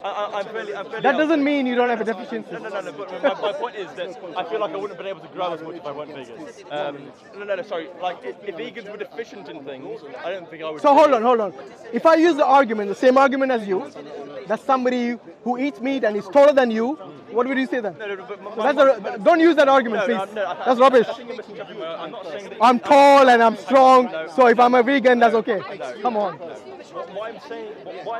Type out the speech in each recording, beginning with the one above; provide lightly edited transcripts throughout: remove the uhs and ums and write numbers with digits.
I'm fairly That doesn't mean you don't have a deficiency. No. But my point is that I feel like I wouldn't have been able to grow as much if I weren't vegan. No. Sorry. Like if vegans were deficient in things, I don't think I would. So hold on. If I use the argument, the same argument as you, that somebody who eats meat and is taller than you, what would you say then? Don't use that argument, please. That's rubbish. I'm not saying that I'm tall and I'm strong, so if I'm a vegan, that's okay. Come on. What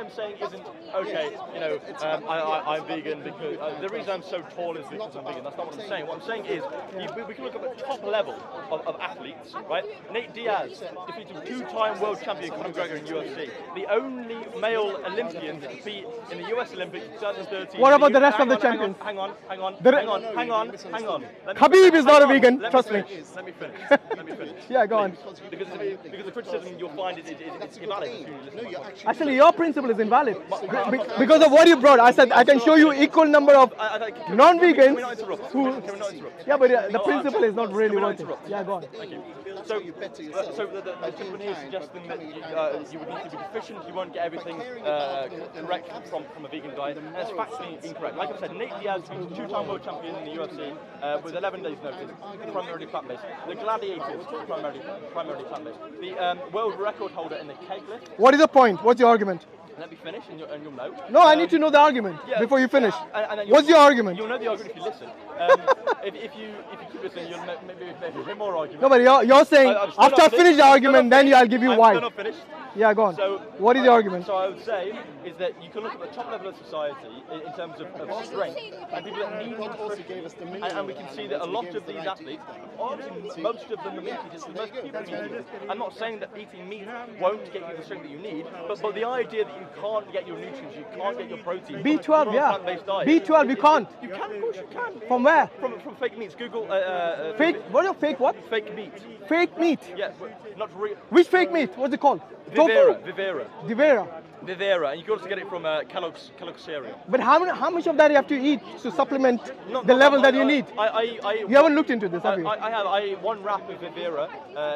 I'm saying isn't okay. You know, I'm vegan because the reason I'm so tall is because I'm vegan. That's not what I'm saying. What I'm saying is we can look at the top level of athletes, right? Nate Diaz defeated two-time world champion Conor McGregor in UFC. The only male Olympian to compete in the US Olympics 2013. What about the rest of the champions? Hang on. Khabib is not a vegan, trust me. Let me finish. Yeah, go on. Because the criticism you'll find it's invalid. Actually, your principle is invalid because of what you brought. I said I can show you equal number of non-vegans who. Yeah, but the principle is not really working. Yeah, go on. Thank you. So the gentleman here suggesting that you would need to be deficient, you won't get everything correct from a vegan diet, and that's factually incorrect. Like I said, Nate Diaz is two-time world champion in the UFC with 11 days notice, primarily plant-based. The Gladiators, primarily plant-based. The world record holder in the keg lift. What is the point? What's your argument? Let me finish and you'll know. No, I need to know the argument before you finish. What's your argument? You'll know the argument if you listen. If you keep listening, you'll maybe hear more argument. No, but you're saying after I finish the argument, then I'll give you why. I'm not finished. Yeah, go on. So, what is the argument? So I would say is that you can look at the top level of society in terms of strength and people that need nutrition. And we can see that a lot of these athletes, obviously most of them are meat eaters, most people are meat eaters. I'm not saying that eating meat won't get you the strength that you need, but the idea that you can't get your nutrients, you can't get your protein B12, from a plant-based diet. B12, you can't. You can, of course you can. From where? From fake meats. Google fake. What is fake? What? Fake meat. Fake meat. Yeah, not real. Which fake meat? What's it called? Vivera, and you can also get it from Kellogg's cereal. But how much of that you have to eat to supplement the level that you need? You haven't looked into this, have you? I have. I eat one wrap of Vivera,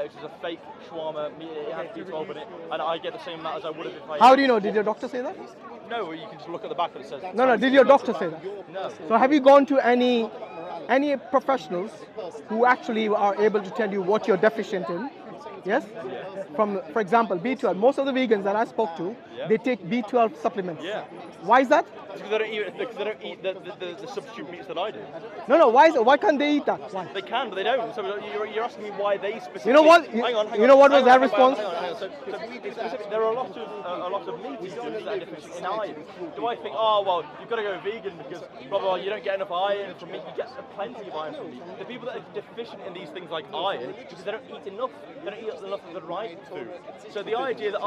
which is a fake shawarma meat. It has B12 in it, and I get the same amount as I would have if I. How do you know? Did your doctor say that? No, you can just look at the back and it says. No. Did your doctor say that? No. So have you gone to any professionals who actually are able to tell you what you're deficient in? Yes? From, for example, B12. Most of the vegans that I spoke to, they take B12 supplements. Yeah. Why is that? Because they don't eat the substitute meats that I do. No. Why can't they eat that? Why? They can, but they don't. So you're asking me why they specifically. You know what? Hang on. You know what was their response? So there are a lot of meat eaters that are deficient in iron. Do I think, oh well, you've got to go vegan because blah blah, you don't get enough iron from meat. You get plenty of iron from meat. The people that are deficient in these things like iron because they don't eat enough. They don't eat enough of the right food. So the idea that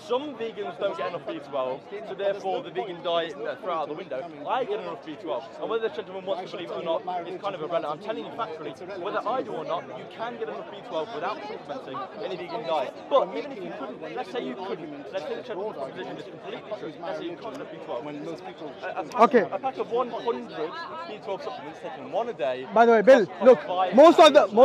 some vegans don't get enough B12, so therefore the vegan diet throw out the window. I get enough B12, and whether the gentleman wants to believe it or not is kind of irrelevant. I'm telling you factually, whether I do or not, you can get enough B12 without supplementing any vegan diet. But even if you couldn't, let's say you couldn't, let's say the gentleman's position is completely true. Let's say you can't get enough B12. When most people, a pack of 100 B12 supplements taken one a day. By the way, Bill, look, most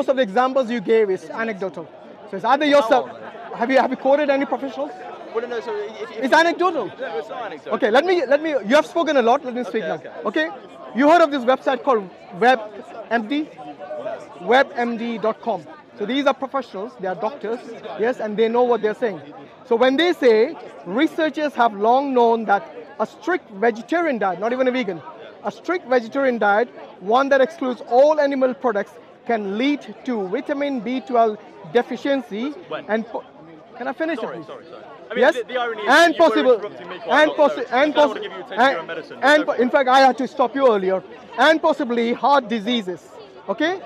of the examples you gave is anecdotal. So it's either yourself. Have you quoted any professionals? Well, no, so it's anecdotal. No, it's not anecdotal. Okay, let me. You have spoken a lot. Let me speak now. Okay, you heard of this website called WebMD, WebMD.com. So these are professionals. They are doctors, yes, and they know what they're saying. So when they say researchers have long known that a strict vegetarian diet, not even a vegan, a strict vegetarian diet, one that excludes all animal products, can lead to vitamin B12 deficiency. And can I finish sorry, it, please? Sorry. I mean, yes, the irony is and you were possible, interrupting me quite a lot, so I don't want to give you a taste of your medicine. And in fact, I had to stop you earlier. And possibly heart diseases. Okay.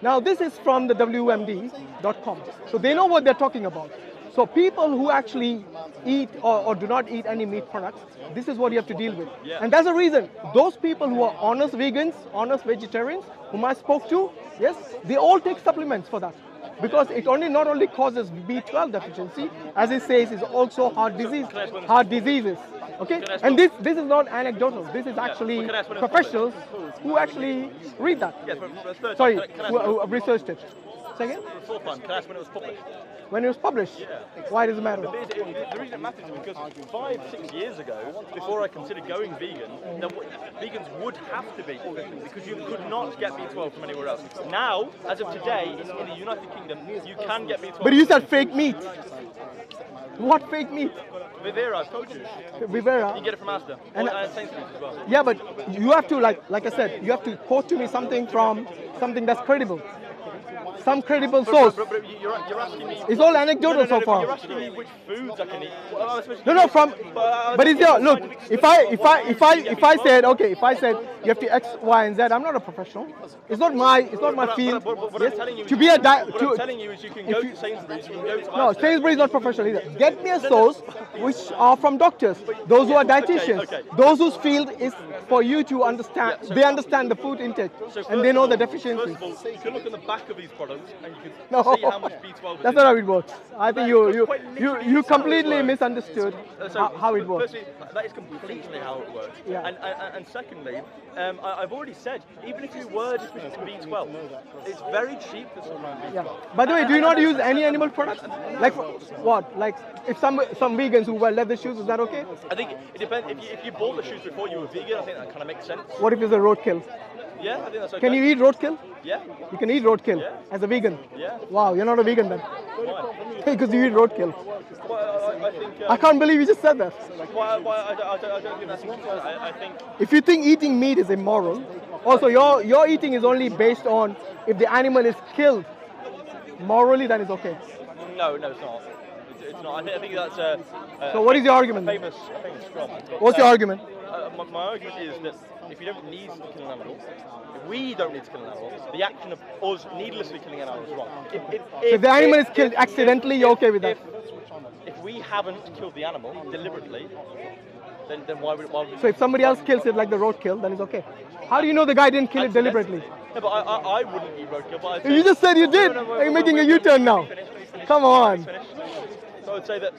Now this is from the WMD.com. So they know what they're talking about. So people who actually eat or do not eat any meat products, this is what you have to deal with. Yeah. And that's the reason those people who are honest vegans, honest vegetarians, whom I spoke to, yes, they all take supplements for that. Because it not only causes B12 deficiency, as it says, is also heart diseases. Okay, and this is not anecdotal. This is actually professionals who actually read that. Yes, Sorry, who researched it. Second? The forefront, can I ask when it was published? When it was published? Yeah. Why does it matter? The reason it matters is because 5-6 years ago, before I considered going vegan, vegans would have to be, because you could not get B12 from anywhere else. Now, as of today, in the United Kingdom, you can get B12. But you said fake meat. What fake meat? Vivera, I've told you. Vivera. You get it from Asda. And- And Sainsbury's as well. Yeah, but you have to, like I said, you have to quote to me something from something that's credible. Some credible source. But you're asking me... It's all anecdotal so But far. you're asking me which foods I can eat. Well, I'm supposed to No, give you- from. But it's your look. If I said okay, if I said you have to X, Y, and Z, I'm not a professional. It's not my field. What Yes? I'm telling you is To be a what I'm telling you is you can go to Sainsbury's, you can go to no, Asda. Sainsbury's is not professional either. Get me a source which are from doctors, those who are dietitians, okay. those whose field is for you to understand. Yeah, so- they understand the food intake So and they know the First deficiencies. of all, you can look at the back of these products and you can No, see how much B12 is that's in not how them. it works. I think you completely misunderstood how it works. Firstly, that is completely how it works. Yeah. And secondly, I've already said, even if you were deficient in B12, it's very cheap to supply B12. Yeah. By the way, do you not use any animal products? Like what? Like if some vegans who wear leather shoes, is that okay? I think it depends. If you bought the shoes before you were vegan, I think that kind of makes sense. What if it's a roadkill? Yeah, I think that's okay. Can you eat roadkill? Yeah. You can eat roadkill Yeah. as a vegan. Yeah. Wow, you're not a vegan then. Why? Because you eat roadkill. Well, I think. I can't believe you just said that. I don't think that's. I think. If you think eating meat is immoral, also your eating is only based on if the animal is killed. Morally, then it's okay. No, it's not. It's not. I think that's So what is your argument? famous scrum. What's your argument? My argument is that if you don't need to kill an animal, if we don't need to kill an animal, the action of us needlessly killing an animal is wrong. If the animal is killed accidentally, you're okay with that? If we haven't killed the animal deliberately, then why would we? So if somebody else kills it like the roadkill, then it's okay. How do you know the guy didn't kill it deliberately? No, but I wouldn't eat roadkill. But You just said you did. Are you making a U-turn now? Let me finish. Come on. Let me finish. So I would say that.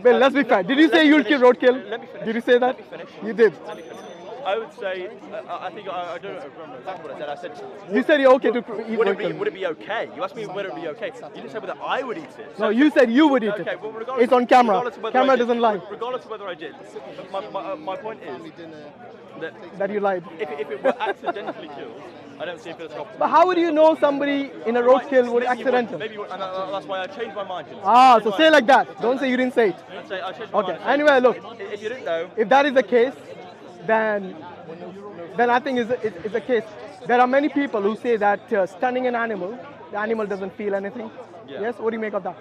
Well, let's be fair. Did you say you'll kill roadkill? Let me finish. Did you say that? Let me finish. You did. Let me finish. I would say, I think, I don't remember exactly what I said. I said, You said you're okay to eat would roadkill. it be okay? You asked me whether it would be okay. You didn't say whether I would eat it. No, you said you would eat Okay, it. well, regardless, It's on camera. regardless of whether I Camera did- doesn't lie. Regardless of whether I did, my point is that That you lied. if it were accidentally killed, I don't see if it's wrong. But how would you know somebody in a roadkill would accidental? Maybe you would, and that's why I changed my mind. Ah, so say like that. Don't say you didn't say it. I changed my Okay. mind. Anyway, look. If you didn't know, If that is the case, then I think it's a case. There are many people who say that stunning an animal, the animal doesn't feel anything. Yeah. Yes. What do you make of that?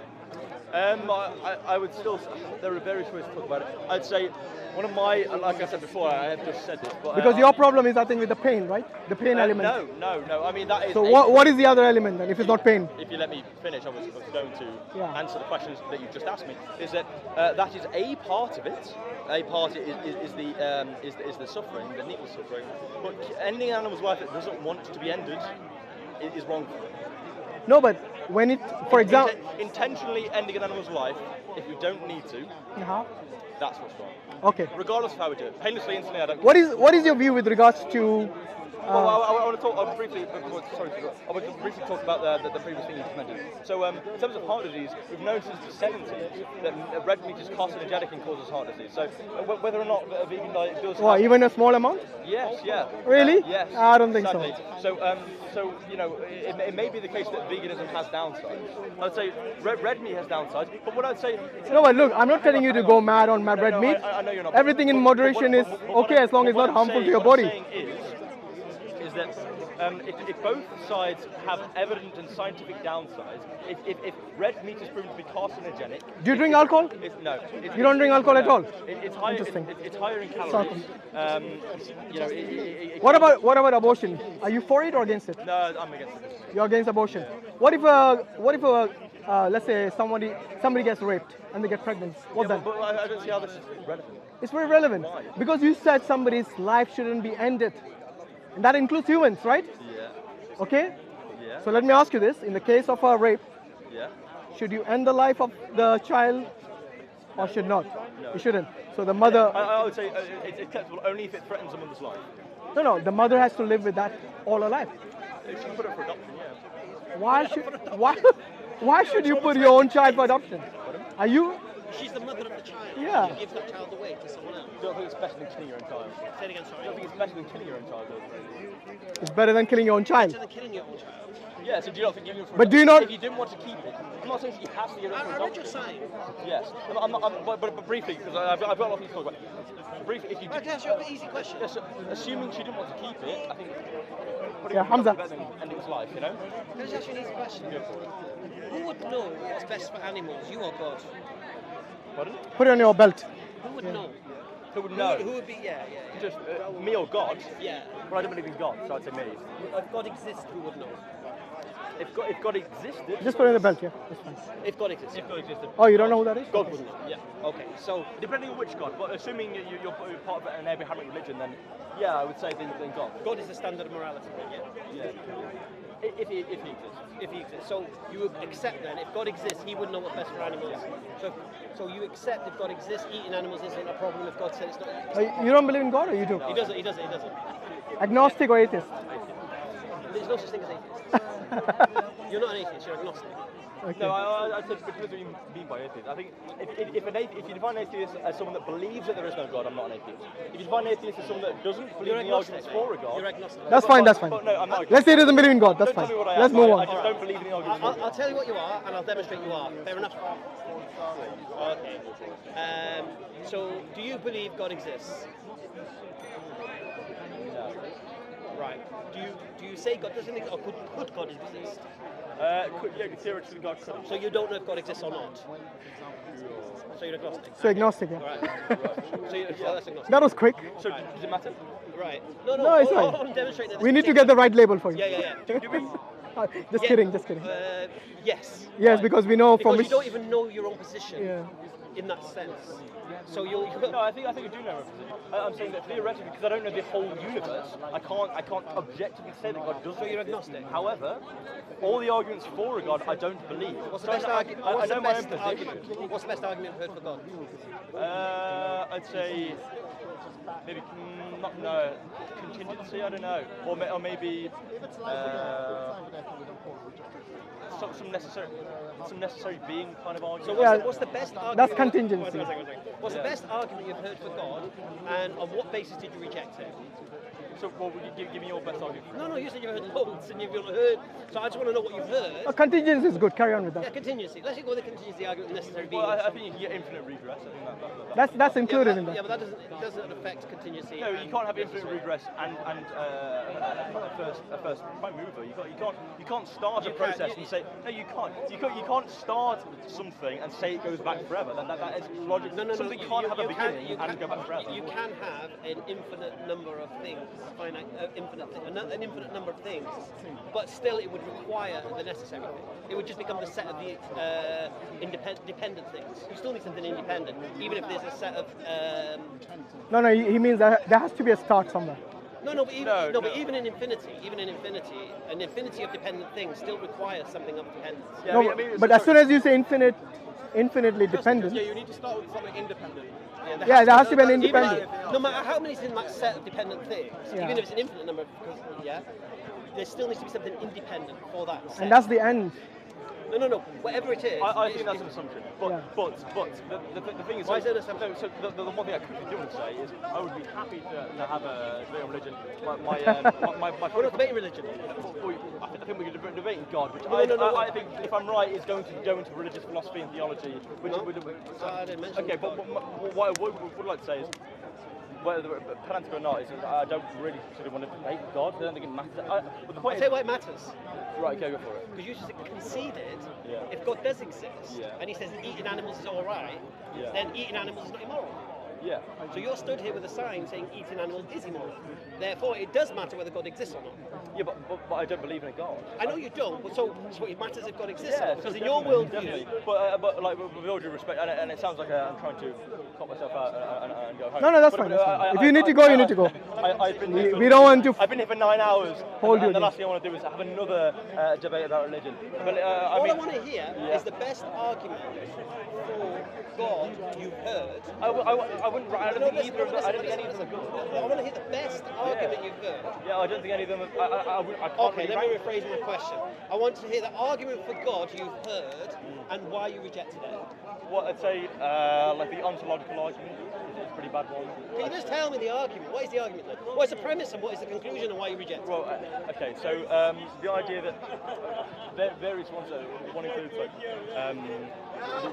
I would still. There are various ways to talk about it. I'd say one of my, like I said before, I have just said this, but Because your problem is, I think, with the pain, right? The pain element. No. I mean that is. So what is the other element then, if it's not pain? If you let me finish, I was going to Yeah. answer the questions that you just asked me. Is that that is a part of it. A part is the suffering, the needless suffering. But ending an animal's life that doesn't want to be ended is wrong. No, but when it, for example, Intentionally ending an animal's life, if you don't need to, that's what's wrong. okay. Regardless of how we do it. Painlessly, instantly, I don't. What is your view with regards to? Well, I want to talk briefly. Sorry, I want to briefly talk about the previous thing you just mentioned. So, in terms of heart disease, we've known since the 70s that red meat is carcinogenic and causes heart disease. So, whether or not a vegan diet does. What, even a small amount? Yes, yeah. Really? Yes. I don't think sadly. so. So you know, it may be the case that veganism has downsides. I'd say red meat has downsides, but what I'd say. No, but look, I'm not telling you to go mad on red No, meat. I know you're not. Everything in moderation is okay as long as it's not harmful to your body. What I'm saying is that if both sides have evident and scientific downsides, if red meat is proven to be carcinogenic. Do you drink alcohol? No. You don't drink alcohol at all? It's higher. Interesting. It's higher in calories. You know. What about abortion? Are you for it or against it? No, I'm against it. You're against abortion. What if let's say somebody gets raped and they get pregnant? What then? But I don't see how this is relevant. It's very relevant because you said somebody's life shouldn't be ended, and that includes humans, right? Yeah. Okay. Yeah. So let me ask you this: in the case of a rape, Yeah. should you end the life of the child, or should not? No. You shouldn't. So the mother. I would say it's acceptable only if it threatens a mother's life. No, the mother has to live with that all her life. If she can put it for adoption, yeah. Why should you put your own child for adoption? Are you? She's the mother of the child. Yeah. You give that child away to someone else. Don't think it's better than killing your own child. Say it again, sorry. Don't think it's better than killing your own child. It's better than killing your own child. Better than killing your own child. Yeah, so do you not think giving it for But do you not? If you didn't want to keep it, I'm not saying you have to give it for I read your adoption. sign. Yes, but briefly, because I've got a lot of things to talk about. Briefly, if you I can ask you an easy question. yes, assuming she didn't want to keep it, I think putting Yeah, it Hamza. better than ending its life, you know? Can I just ask you an easy question? Who would know what's best for animals, you or God? Pardon? Put it on your belt. Who would know? Who would know? Who would be, yeah. Just me or God? Yeah. But I don't believe in God, so I'd say me. If God exists, who would know? If God existed, Just put it on the belt, yeah. That's fine. If God exists. if God existed, Oh, you don't know who that is? God would know. Yeah. Okay. So, depending on which God, but assuming you're part of an Abrahamic religion, then yeah, I would say then God. God is the standard of morality. Yeah. Yeah. If he exists. If he exists. So you would accept then, if God exists, he would know what's best for animals. So you accept if God exists, eating animals isn't a problem if God said it's not. You don't believe in God, or you do? He doesn't. Agnostic or atheist? There's no such thing as atheist. You're not an atheist, you're agnostic. Okay. No, I said because what you mean by atheist. I think if you define an atheist as someone that believes that there is no God, I'm not an atheist. If you define an atheist as someone that doesn't believe You're in the arguments agnostic. for a God, You're agnostic. That's fine. That's fine. But no, I'm not. Let's say he doesn't believe in God. That's Don't fine. tell me what I Let's am. move I on. just don't believe in the arguments for I'll tell you what you are, and I'll demonstrate you are. Fair enough? Okay. So, do you believe God exists? No. Right. Do you say God doesn't exist, or could God exist? Theoretically, God could. So you don't know if God exists or not? So you're agnostic? So agnostic, yeah. Right. So that's agnostic. That was quick. So does it matter? Right. No, it's fine. I'm demonstrating that We need to get the right label for you. Yeah. Just Yeah. kidding. Yes. Yes, Right. because we know from Because which. you don't even know your own position Yeah. in that sense. So No, I think I do know my position. I'm saying that theoretically, because I don't know the whole universe, I can't objectively say that God doesn't. So you're exist. agnostic. However, all the arguments for a God, I don't believe. What's the So best I argument? know What's the my own best position. argument? What's the best argument you've heard for God? I'd say maybe contingency. I don't know, or maybe some necessary being kind of argument. So what's the best argument? That's contingency. One second. What's the best argument you've heard for God, and on what basis did you reject it? So, well, would you give me your best argument? No, you said you've heard loads and you've heard. So I just want to know what you've heard. Contingency is good. Carry on with Yeah, that. contingency. Let's go with the contingency argument, necessary being. Well, I think you can get infinite redress. I think That's included in Yeah, that. but it doesn't affect contingency. No, you can't have infinite redress and a first prime mover. You can't start a process and say no. You can't start something and say it goes back forever. That is logic. No. Something can't have a beginning and go back forever. You can have an infinite number of things, an infinite number of things, but still it would require the necessary thing. It would just become the set of the dependent things. You still need something independent, even if there's a set of. No, he means that there has to be a start somewhere. But even in infinity, an infinity of dependent things still requires something of dependence. Yeah, No, but as soon as you say infinitely dependent. Yeah, you need to start with something independent. Yeah, there has to be an independent. No matter how many's in that set of dependent things, Yeah. even if it's an infinite number, there still needs to be something independent for that set. And that's the end. No. Whatever it is. I think that's an assumption. But Yeah. the thing is, Why is that an assumption? No, so the one thing I quickly do want to say is I would be happy to have a debate on religion. My We're not debating religion. I think we could debate in God, which No. I think, if I'm right, is going to go into religious philosophy and theology. Which No. I didn't mention okay, but what I would like to say is, whether pedantic or not, is I don't really sort of want to debate God. I don't think it matters. But the point I'll tell you why it matters. right, okay, go for it. Because you just conceded, Yeah. if God does exist, Yeah. and he says eating animals is alright, Yeah. then eating animals is not immoral. Yeah. So you're stood here with a sign saying eating animals is immoral. Therefore, it does matter whether God exists or not. Yeah, but I don't believe in a God. I know you don't, but so it matters if God exists or Yeah, not. Because in your definitely. worldview, But like with all due respect, and it sounds like I'm trying to cut myself out and go home. No, that's fine. If you need to go, you need to go. I've been here We don't want to I've been here for 9 hours. hold you and the again. last thing I want to do is have another debate about religion. But all I mean, want to hear Yeah. is the best argument for God you've heard. I wouldn't. I don't think either of them. I don't think any of them are good. I want to hear the best argument argument you've heard. Yeah, I don't think any of them. I can't Okay, really let me rank them. rephrase my question. I want to hear the argument for God you've heard and why you rejected it. What I'd say, like the ontological argument is a pretty bad one. Can you just tell me the argument? What is the argument then? What is the premise and what is the conclusion and why you reject it? Well, okay, so the idea that various ones, one includes like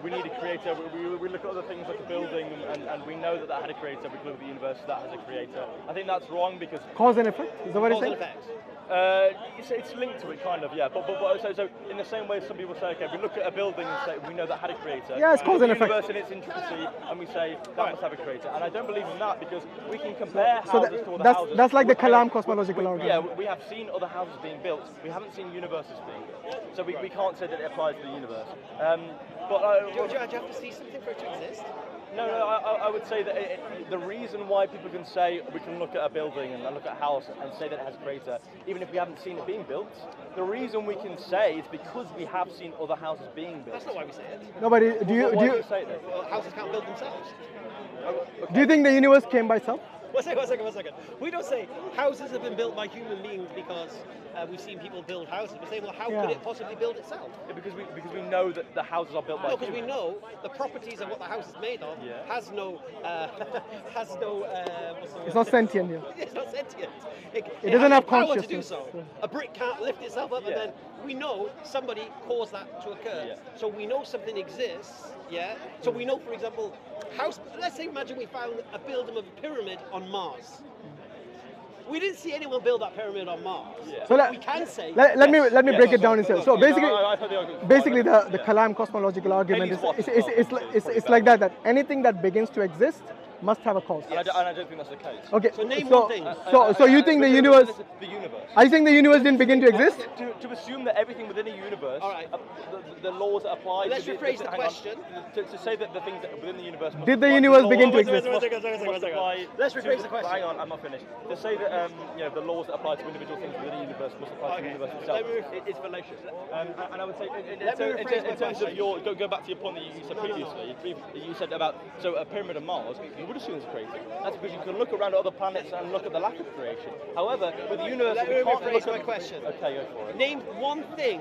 we need a creator. We look at other things like a building, and we know that had a creator. We look at the universe that has a creator. I think that's wrong because Cause and effect? Is that what Cause you're and saying? effect. it's linked to it, kind of, yeah. But so in the same way, some people say, okay, we look at a building and say we know that had a creator. Yeah, it's We look cause at and the effect. universe and its intricacy, and we say that must have a creator. And I don't believe in that because we can compare So houses to other that's houses. that's like the We- Kalam cosmological argument. Yeah, we have seen other houses being built. We haven't seen universes being built. So we can't say that it applies to the universe. Do you have to see something for it to exist? No, I would say that the reason why people can say we can look at a building and look at a house and say that it has a creator, even if we haven't seen it being built, the reason we can say is because we have seen other houses being built. That's not why we say it. Nobody. Why do you say that? Well, houses can't build themselves. Do you think the universe came by itself? One second. We don't say houses have been built by human beings because we've seen people build houses. We say, well, how could it possibly build itself? Yeah, because we know that the houses are built by No, because we humans. know the properties of what the house is made of has no what's the word? It's not sentient here. It's not sentient. It has doesn't the have power to do consciousness. so. Yeah. A brick can't lift itself up, and then we know somebody caused that to occur. Yeah. So we know something exists. Yeah. So we know, for example, let's say, imagine we found a building of a pyramid on Mars. We didn't see anyone build that pyramid on Mars. Yeah. So We can say. let me break it down instead. So basically, I've heard the argument. basically the Kalam cosmological argument it's like that anything that begins to exist must have a cause. And I don't think that's the case. Okay. So name one thing. So you think the universe? The universe. Are you saying the universe didn't begin to exist? To assume that everything within a universe, All right. the laws that apply. Let's rephrase the hang on. question. To say that the things that within the universe. Must Did the apply, universe laws begin to must exist? apply Let's to- rephrase the question. Hang on, I'm not finished. To say that the laws that apply to individual things within the universe must apply to the universe itself. It's fallacious. And I would say, in terms of your go back to your point that you said previously. You said about a pyramid of Mars. You would assume it's created. That's because you can look around at other planets and look at the lack of creation. However, with the universe, Let me we can't rephrase look my at question. Okay, go for it. Name one thing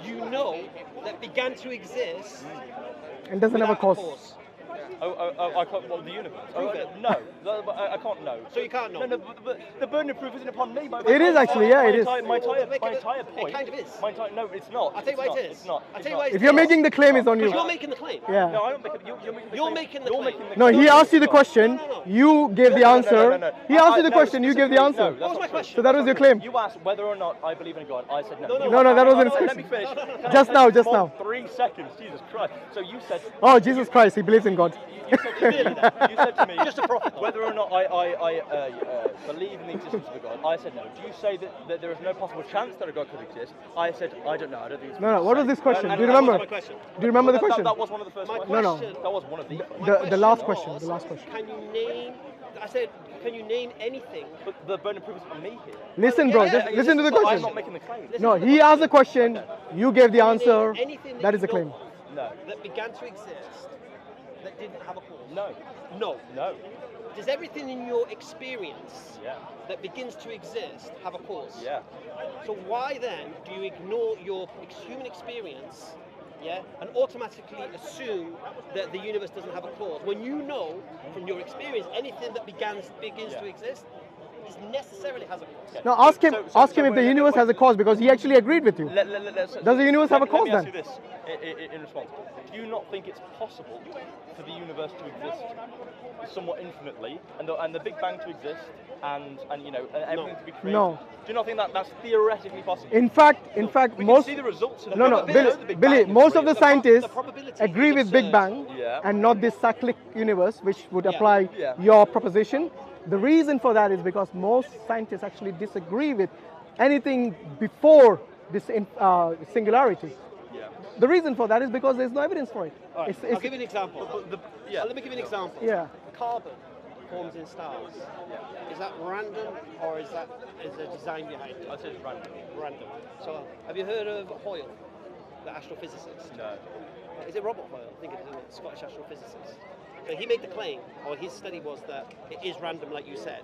you know that began to exist And doesn't have a without cause. I can't. Well, the universe. Prove it. No, I can't know. So you can't know. No, but the burden of proof isn't upon me. It is actually, yeah, it is. My entire It point. kind of is. No, it's not. I'll tell you why it is. It's not. I'll tell you why it If you're is. making the claim, it's on you. Because you're making the claim. Yeah. No, I don't make it. You're making the claim. No, he asked you the question. No. You gave the answer. He asked you the question. You gave the answer. No, that's What was not my true. question? So that was your claim. You asked whether or not I believe in God. I said no. No, that wasn't his Let me question. finish. Just now, just More now. than 3 seconds. Jesus Christ. So you said. Oh, Jesus Christ, he believes in God. You said to me, just a prophet, whether or not I believe in the existence of a God. I said no. Do you say that there is no possible chance that a God could exist? I said I don't know. I don't think it's. No, what was this question? And Do you that was remember? my question. Do you remember the question? That was one of the first My questions. No. question. That was one of the. The last was, question. The last question. Can you name? I said, can you name anything? But the burden of proof is on me here. Listen, bro. Yeah, Just listen to the But I'm question. not making the claim. No, he asked the question. You gave the answer. Anything That you is the claim. know No. that began to exist that didn't have a cause. No. No. No. Does everything in your experience Yeah. that begins to exist have a cause? Yeah. So why then do you ignore your human experience, and automatically assume that the universe doesn't have a cause when you know from your experience anything that begins to exist is necessarily has a cause? No, ask him if the universe has a cause because he actually agreed with you. Does the universe have a cause Let me then? ask you this in response. Do you not think it's possible for the universe to exist somewhat infinitely and the Big Bang to exist and everything to be created? No. Do you not think that's theoretically possible? In fact, we most can see the results of no, Billy, most of the scientists agree with Big Bang and not this cyclic universe, which would apply your proposition. The reason for that is because most scientists actually disagree with anything before this singularity. Yeah. The reason for that is because there's no evidence for it. All right, I'll give you an example. Let me give you an example. Yeah. Carbon forms in stars. Is that random or is there design behind it? I'd say it's random. Random. So, have you heard of Hoyle, the astrophysicist? No. Is it Robert Hoyle? I think it's a Scottish astrophysicist. So he made the claim, or his study was that it is random, like you said.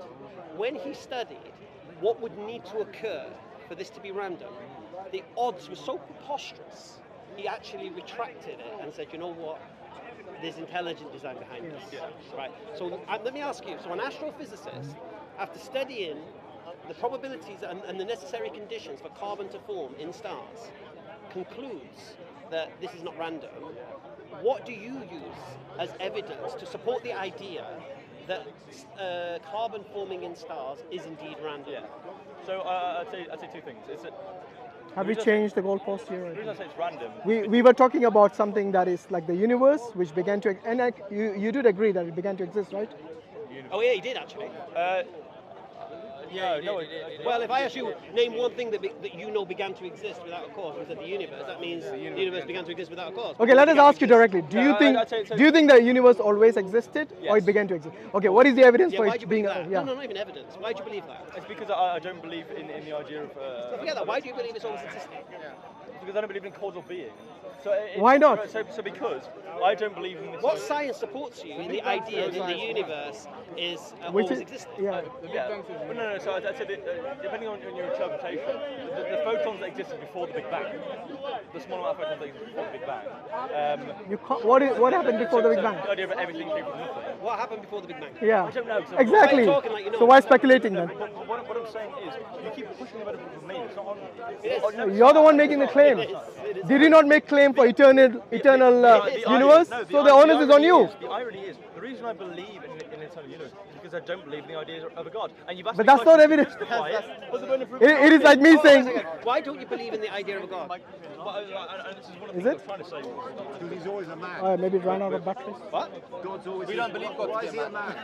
When he studied what would need to occur for this to be random, the odds were so preposterous, he actually retracted it and said, you know what, there's intelligent design behind this. Right. So let me ask you, so an astrophysicist, after studying the probabilities and the necessary conditions for carbon to form in stars, concludes that this is not random. What do you use as evidence to support the idea that carbon forming in stars is indeed random? Yeah. So I'd say two things. Have we changed the goalpost here? The reason I say it's random. We were talking about something that is like the universe, which began to, and you did agree that it began to exist, right? Oh yeah, he did actually. Well, if I ask you, name one thing that you know began to exist without a cause, instead of the universe, that means the universe began to exist without a cause. Okay, let us ask you directly. Do you think the universe always existed, or it began to exist? Okay, what is the evidence for it being? No, not even evidence. Why do you believe that? It's because I don't believe in the idea of. Forget that. Why do you believe it's always existed? Because I don't believe in causal being. Why not? So because I don't believe in this. What science supports you in the idea that the universe is always existing? Yeah. Well, no. So I'd say that, depending on your interpretation, the photons that existed before the Big Bang, the small amount of photons that existed before the Big Bang. What happened before the Big Bang? The idea of everything came from nothing. What happened before the Big Bang? Yeah. I don't know. Exactly. Talking like you know. So why speculating then? What I'm saying is, you keep pushing the metaphor from me. It's not on you. You're the one making the claim. Did you not make claim for eternal universe? So the onus is on you. The irony is, the reason I believe in eternal universe is because I don't believe in the idea of a God. And you've asked But that's not evidence. It is like me saying. Why don't you believe in the idea of a God? Is it? Trying to say. Because he's always a man. Maybe it ran out of batteries. What? God's always. We don't believe God Why to is be he a a man?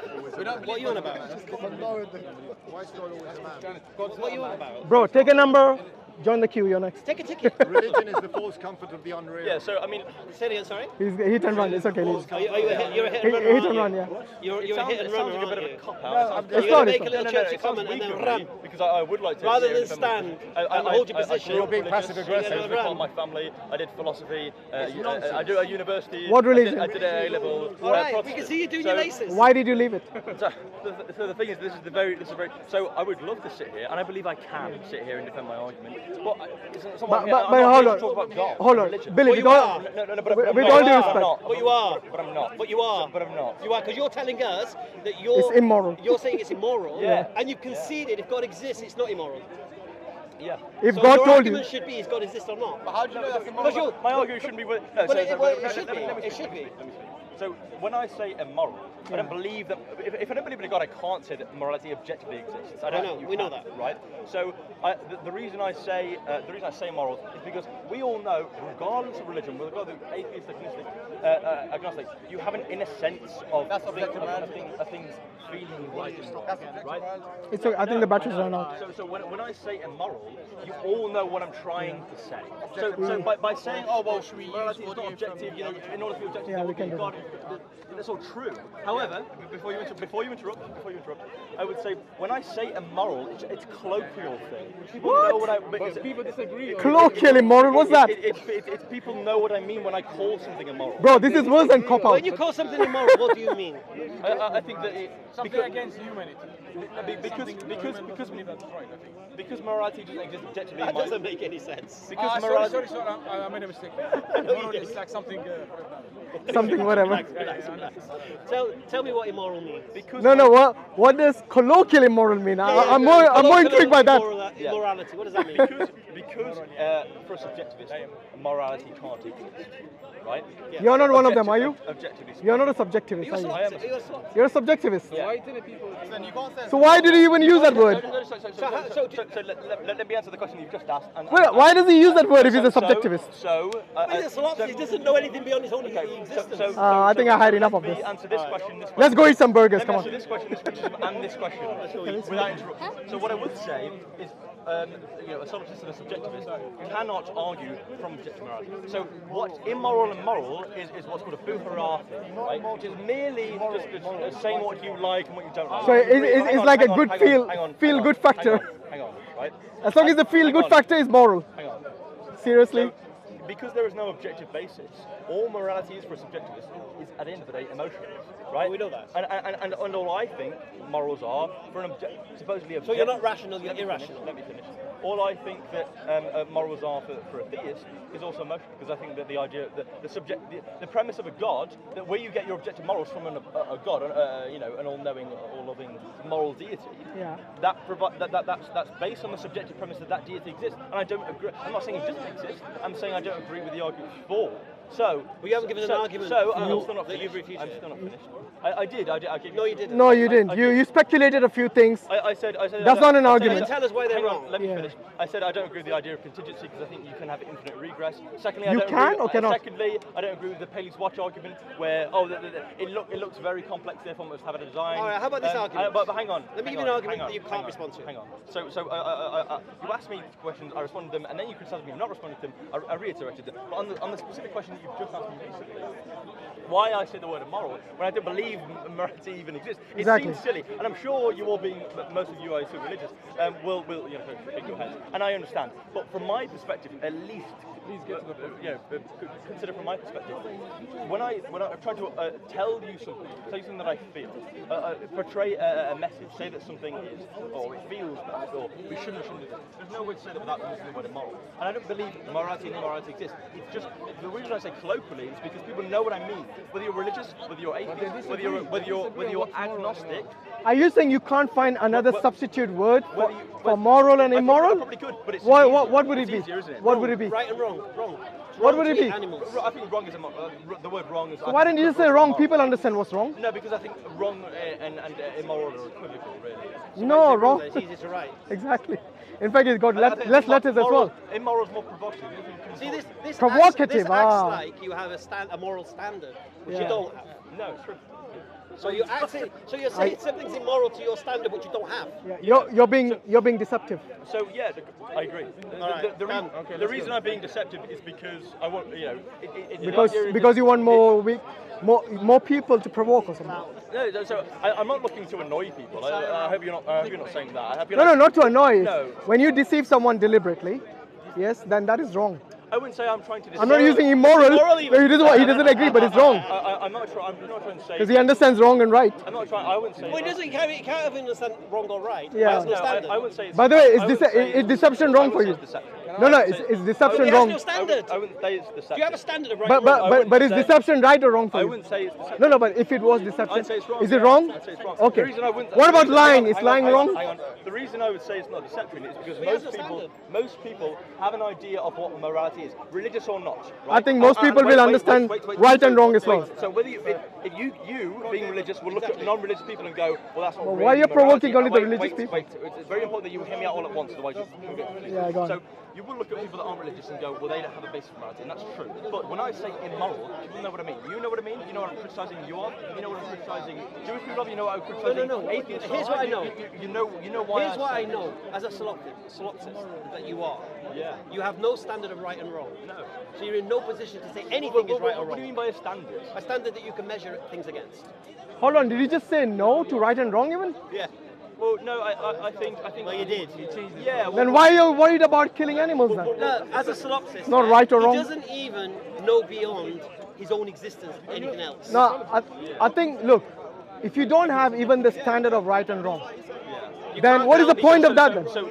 What are you on about? Why is God always a man? What are you on about? Bro, take a number. Join the queue. You're next. Take a ticket. Religion is the false comfort of the unreal. Yeah. So I mean, Say it again, sorry. He's hit and run. It's okay. Leave. You're a hit and run. Hit and run. Yeah. You're it a hit and run, sounds like a bit of a aren't you? cop out. It's You're not. going to make It's a little No, churchy it sounds comment and weak then of run. me, because I would like to. Rather sit than here stand I and hold your position. You're being passive aggressive. It's part of my family. I did philosophy. I do a university. What religion? I did A level. All right, we can see you doing your laces. Why did you leave it? So the thing is, this is very. So I would love to sit here, and I believe I can sit here and defend my argument. But Hold on, Billy. With all due respect, But you are. But I'm not. But you are. But I'm not. You are, because you're telling us that it's immoral. You're saying it's immoral. Yeah. And you've conceded if God exists, it's not immoral. Yeah. If So God your told argument you, should be, is God exist or not? But how do you know that's Because immoral? you're, My argument shouldn't be. but it should be. It should be. So when I say immoral, I don't believe that. If I don't believe in a God, I can't say that morality objectively exists. I don't know. You We know can, that. right? So the reason I say moral is because we all know, regardless of religion, regardless of atheist, agnostic, you have an inner sense of things feeling right, right? it's okay. I think the batteries ran out. So when I say immoral, you all know what I'm trying to say. So by saying, oh well, morality is not objective, you know, in order to be objective, Yeah, we can do God, that's all true. However, before you interrupt, I would say when I say immoral, it's a colloquial thing. People know what I mean. People disagree. Colloquial immoral. What's that? It's people know what I mean when I call something immoral. Bro, this is worse than cop out. When you call something immoral, what do you mean? I think that Something against humanity. because morality doesn't exist objectively. That doesn't make any sense. Because Sorry, morality. I made a mistake. Moral is like something. Something, whatever. Relax. Tell me what immoral means. No. What does colloquial immoral mean? I'm more intrigued by that. Immorality. What does that mean? Because for a subjectivist, morality can't exist, right? You're not one of them, are you? Objectively. You're not a subjectivist, are you? I am. You're a subjectivist. Why didn't people? Then you can't say. So why did he even use that word? So let me answer the question you've just asked. Well, why does he use that word if he's a subjectivist? He doesn't know anything beyond his own existence. I think I had enough of this. Answer this question. Let's go eat some burgers, Let me come answer on. this question, and this question without interrupting. So what I would say is, a solipsist and a subjectivist cannot argue from objective morality. So what's immoral and moral is what's called a buharati, right? Which is merely just saying what you like and what you don't like. So it's like a good feel good factor. Hang on, right? As long as the feel good factor is moral. Hang on. Seriously? because there is no objective basis, all morality is for a subjectivist is at the end of the day emotional, right? We know that. And all I think morals are for an supposedly objective. So you're not rational, you're irrational. Let me finish. All I think that morals are for a theist is also emotional, because I think that the idea, the premise of a god, that where you get your objective morals from a god, you know, an all-knowing, all-loving moral deity, Yeah. that's based on the subjective premise that deity exists. And I don't agree. I'm not saying it doesn't exist. I'm saying I don't agree with the argument for. So, Well, you haven't given an argument I'm still not that finished. you've refuted. I'm still not finished. I did. I gave No, you didn't. No, you didn't. You speculated a few things. I said That's not an argument. Tell us why they're Hang on, wrong. let me Yeah. finish. I said I don't agree with the idea of contingency because I think you can have infinite regress. Secondly, You I don't can agree, or cannot? Secondly, I don't agree with the Paley's watch argument where it looks very complex, therefore must have a design. All right, how about this argument? But hang on. Let me hang give you an on, argument hang that you on, can't hang respond to. Hang on. So you asked me questions, I responded to them, and then you criticised me for not responding to them. I reiterated them. But on the specific question that you've just asked me recently, why I say the word immoral when I don't believe morality even exists. It Exactly. seems silly, and I'm sure you all being, most of you are so religious, will you know, shake your heads, and I understand. But from my perspective, at least, consider from my perspective, when I try to tell you something that I feel, portray a message, say that something is, or it feels bad, or we shouldn't do this. There's no way to say that without using the word immoral. And I don't believe morality and immorality exist. It's just the reason I say colloquially is because people know what I mean. Whether you're religious, whether you're atheist, whether you're agnostic. Are you saying you can't find another Well, substitute word whether for moral and I immoral? probably could, but it's What would it be? easier, isn't it? What would it be? Right and wrong. Wrong. What Wrong would to it eat be? Animals. I think wrong is the word wrong is. Why didn't you just say wrong? People understand what's wrong. No, because I think wrong and immoral are equivocal, really. No, wrong. It's easy to write. Exactly. In fact, it's got I think less letters as well. Immoral is more provocative. See, this Provocative, acts like you have a moral standard, which Yeah. you don't have. No, it's true. So you're saying something's immoral to your standard, which you don't have. Yeah, you're being deceptive. So yeah, I agree. right, done. The reason I'm being deceptive is because I want, you know, Because you want more people to provoke or something. No, so I'm not looking to annoy people. I hope you're not saying that. I hope you're No, not to annoy. No. When you deceive someone deliberately, yes, then that is wrong. I wouldn't say I'm trying to. I'm not using immoral. Immoral No, he doesn't agree, but it's wrong I'm not trying to say. because he understands wrong and right. I'm not trying. I wouldn't say. Well, he can't even understand wrong or right. Yeah. That's no No, standard. I wouldn't say. By the way, is deception wrong for you? No, is deception He has wrong? no standard. I wouldn't say it's deceptive. Do you have a standard of right and wrong? But is deception right or wrong for I you? wouldn't say it's deceptive. No, but if it was deception, I'd say it's wrong. is it wrong? I'd say it's wrong. Okay. The reason I wouldn't- What about hang on, lying? hang Is on, lying hang on, wrong? hang on. The reason I would say it's not deception is because But he has no most people have an idea of what morality is, religious or not. I Right? think most people will understand right and wrong as well. So whether if you being religious will look at non-religious people and go, well, that's not. Well, really why are you morality. provoking only the Wait, religious wait, people? Wait, it's very important that you hear me out all at once, otherwise you get confused. Yeah, go on. So you will look at people that aren't religious and go, well, they don't have a basis for morality, and that's true. But when I say immoral, people know what I mean. You know what I mean? You know what I'm criticizing you on? You know what I'm criticizing Jewish people of? You know what I'm criticizing No. atheists Here's on? what I know. You know why Here's what I know as a solipsist that you are. Yeah. You have no standard of right and wrong. No. So you're in no position to say anything is right or What do you mean wrong. by a standard? A standard that you can measure things against. Hold on, did you just say no to right and wrong even? Yeah. Well, no, I think. Well, you did. Yeah. Then why are you worried about killing animals then? No, as a solipsist, not right or wrong. he doesn't even know beyond his own existence anything else. No, I think, look, if you don't have even the standard of right and wrong, then what is the point of that then? So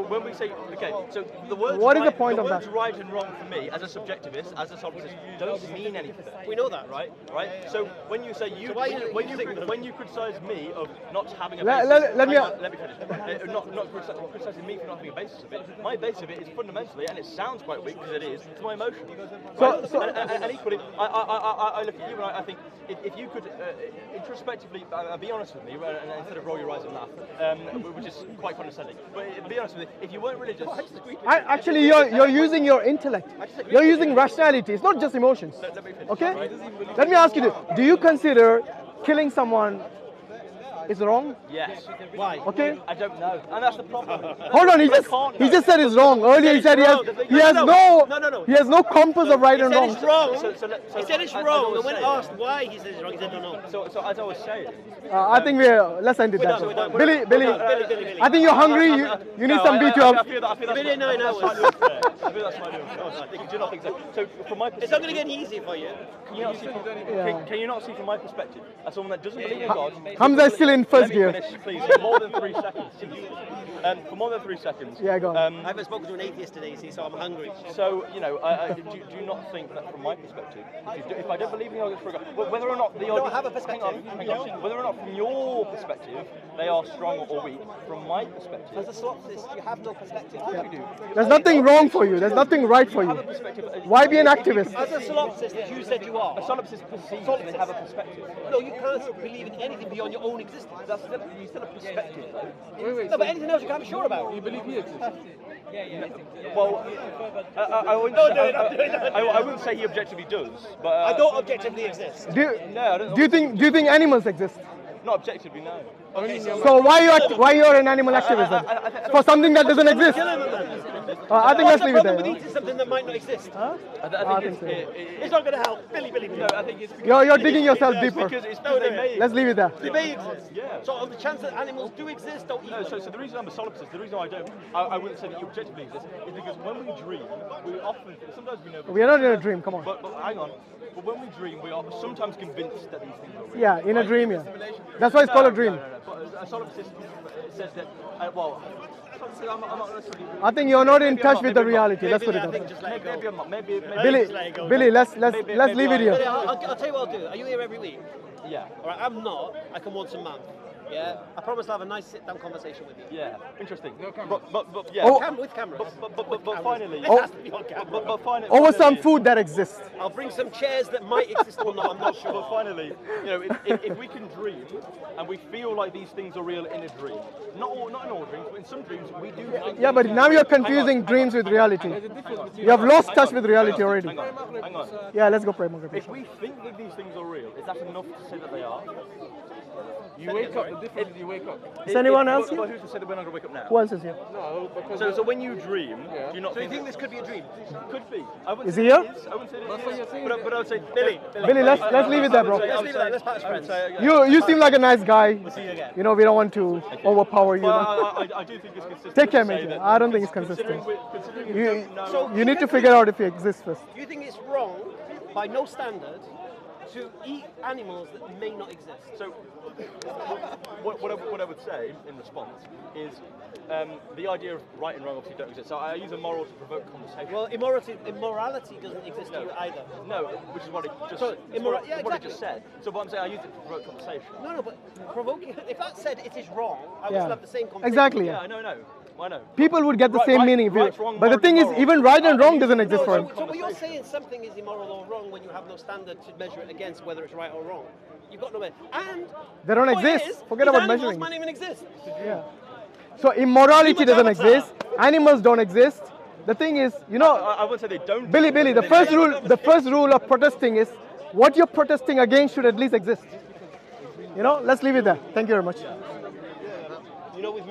when we say, okay, so the words What is right, the point of words that? right and wrong for me, as a subjectivist, as a solipsist, don't mean anything. We know that. Right? So when you say when you criticise me of not having a Let- basis, let me- let me finish. Not criticising me for not having a basis of it. My basis of it is fundamentally, and it sounds quite weak because it is, it's my emotion. And equally, I look at you and I think if you could introspectively be honest with me, instead of roll your eyes and laugh, which is quite condescending. But be honest with me, if you weren't religious, Actually, you're using your intellect. You're using rationality. It's not just emotions. Let me finish, Okay? right? Let me ask you this. Do you consider killing someone is wrong? Yes. Why? Okay. I don't know, and that's the problem. Hold on, he just said it's wrong. Earlier he said he has no compass of right He and said wrong. it's wrong. So He said it's wrong, and when asked why he said it's wrong, he said don't know. So as I was saying, I think let's end it We're there. done, we're done. Billy, Billy. I think you're hungry. You need some beat you I up. feel that's Been 9 hours. slightly unfair. I feel that's slightly unfair. Do you not think so? So from my It's not perspective, going to get easy for you. can you not see can you not see from my perspective, as someone that doesn't believe in God? Hamza is still in first Let me gear. finish, please. For more than 3 seconds. For more than 3 seconds. Yeah, go on. I haven't spoken to an atheist today, see, so I'm hungry. So, do you not think that from my perspective, if I don't believe in God, whether or not the don't have a perspective. hang on, whether or not from your perspective they are strong or weak, from my perspective, As a solipsist, you have no perspective. you do. There's nothing wrong for you. There's nothing right for Have a you. perspective. Why be an activist? As a solipsist, as you said you are, A solipsist perceives that they have a perspective. no, you can't believe in anything beyond your own existence. That's still, you still a perspective, though. Wait, No, but anything else you can't be sure about. you believe he exists? Well, I wouldn't. Don't do it, don't do it, don't do it. I wouldn't say he objectively does, but I don't objectively exist. Do No, I don't. you think animals exist? Not objectively, no. Okay, so So why you're an animal activist then? For something that doesn't exist? I think let's leave it What's the problem with there. eating something that might not exist? I think so. It's not going to help. Billy. No, I think it's because You're digging yourself deeper. it's because they may. Let's leave it there. They may exist. Yeah. So on the chance that animals do exist, don't eat No, them. so the reason I'm a solipsist, the reason I wouldn't say that you objectively exist, is because when we dream, we often, sometimes we know. We are not in a dream. Come on. But hang on. But when we dream, we are sometimes convinced that these things are real. Yeah, in a dream. Yeah. That's why it's called a dream. No. But a solipsist says that. Well, I'm not necessarily. I think you're not in touch with the reality. Let's put it I that think way. just let it Maybe go. I'm not. Maybe. Billy, let's leave it Billy, here. I'll tell you what I'll do. Are you here every week? Yeah. All right, I'm not. I come once a month. Yeah. I promise I'll have a nice sit-down conversation with you. Yeah. Interesting. No cameras. But yeah. Oh. With cameras. But finally. It has to be on camera. But finally. Over some food that exists. I'll bring some chairs that might exist or not. I'm not sure. But finally, if we can dream and we feel like these things are real in a dream, not in all dreams, but in some dreams we do. Yeah, but now you're confusing dreams with reality. You have lost touch with reality already. Hang on. Yeah, let's go pray, Maghrib. If we think that these things are real, is that enough to say that they are? You wake up, the difference is you wake up. Is anyone else here? But who's to say that we're not going to wake up now? Who else is here? No, because So when you dream, do you not So you think this could be a dream? could be? I wouldn't Is say he it here? is. I wouldn't say it That's what is. you're saying. But I would say Billy, let's leave it there, bro. Let's leave it there. Let's patch friends. You seem like a nice guy. See you again. You know, we don't want to overpower you. Well, I do think it's consistent. Take care, to say mate. that I don't think it's consistent. Considering You, don't know. you need to figure out if he exists first. Do you think it's wrong, by no standard, to eat animals that may not exist? So, what I would say in response is the idea of right and wrong obviously don't exist. So I use a moral to provoke conversation. Well, immorality doesn't exist here either. No, which is what it just, So, it's what, yeah, what it exactly. just said. So what I'm saying, I use it to provoke conversation. No, but provoking. If that said it is wrong, I would Yeah. still have the same conversation. Exactly. Yeah, Yeah. I know. I know. People would get the Right, same right, meaning. If you, right, wrong, but the moral, thing is, immoral. even right and wrong doesn't No, exist for him. so when you're saying something is immoral or wrong when you have no standard to measure it against whether it's right or wrong, you've got no measure. And They don't the point exist. is, Forget these about animals measuring. might even exist. Yeah. So immorality Human doesn't avatar. exist. Animals don't exist. The thing is, you know, I wouldn't say they don't. Billy, the first rule of protesting is what you're protesting against should at least exist. You know, let's leave it there. Thank you very much. You know, with